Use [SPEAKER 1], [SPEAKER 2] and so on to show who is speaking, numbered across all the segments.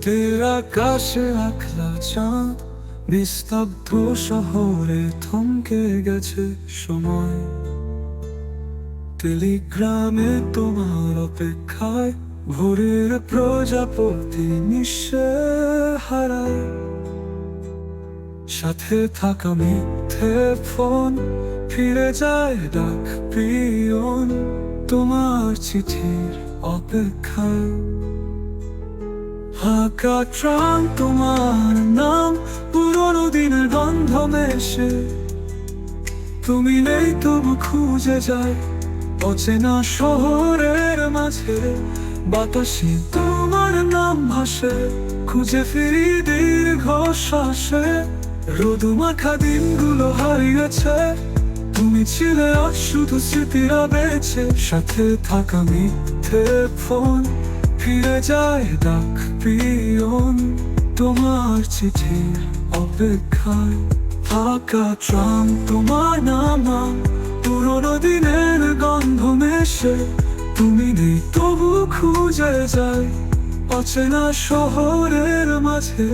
[SPEAKER 1] রাতের আকাশে একলা চাঁদ, নিস্তব্ধ শহরে থমকে গেছে সময়। টেলিগ্রামে তোমার অপেক্ষায় ভোরের প্রজাপতি নিঃশ্বে হারায়। সাথে থাকা মিথ্যে ফোন ফিরে যায় ডাক পিয়ন তোমার চিঠির অপেক্ষায়। হাঁকা ট্রাম তোমার নাম, পুরোনো দিনের গন্ধ মেশে। তুমি নেই তবু খুঁজে যায় অচেনা শহরের মাঝে। বাতাসে তোমার নাম ভাসে, খুঁজে ফিরি দীর্ঘ শ্বাসে। রোদু মাখা দিনগুলো হারিয়েছে, তুমি ছিলে আজ শুধু স্মৃতিরা বেঁচে। সাথে থাকা মিথ্যে ফোন ফিরে যায় ডাক পিয়ন তোমার চিঠির অপেক্ষায়। ফাঁকা ট্রাম তোমার নাম, পুরোনো দিনের গন্ধ মেশে। তুমি নেই তবু খুঁজে যায় অচেনা শহরের মাঝে।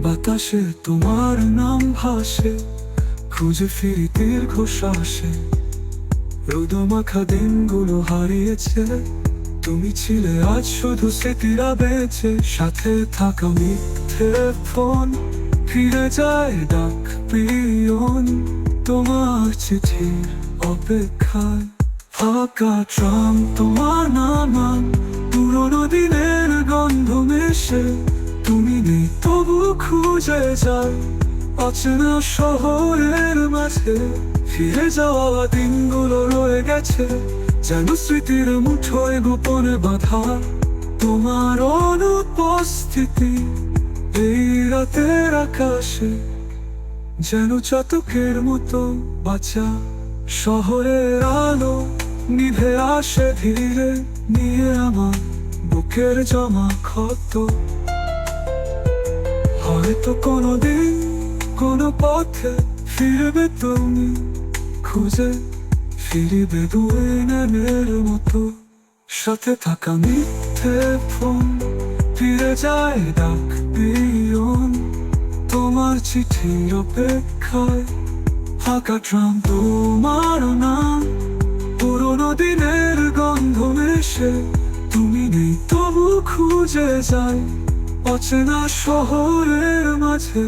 [SPEAKER 1] বাতাসে তোমার নাম ভাসে, খুঁজে ফিরি দীর্ঘ শ্বাসে। রোদু মাখা দিনগুলো হারিয়েছে, তুমি ছিলে আজ শুধু স্মৃতিরা বেঁচে। সাথে থাকা মিথ্যে ফোন ফিরে যায় ডাক পিয়ন তোমার চিঠির অপেক্ষায়। ফাঁকা ট্রাম তোমার নাম, পুরোনো দিনের গন্ধ মেশে। তুমি নেই তবু খুঁজে যায় অচেনা শহরের মাঝে। ফিরে যাওয়া দিনগুলো রয়ে গেছে যেন স্মৃতির মুঠোয় গোপনে বাঁধা। তোমার অনুপস্থিতি এই রাতের আকাশে যেন চাতকের মতো বাঁচা। শহরের আলো নিভে আসে ধীরে, নিয়ে আমার বুকের জমা ক্ষত। হয়তো কোনোদিন কোনো পথে ফিরবে তুমি, খুঁজে ফিরবে দুদিনের মতো। সাথে থাকা মিথ্যে ফোন ফিরে যায় ডাক পিয়ন তোমার চিঠির অপেক্ষায়। ফাঁকা ট্রাম তোমার নাম, পুরোনো দিনের গন্ধ মেশে। তুমি নেই তবু খুঁজে যায় অচেনা শহরের মাঝে।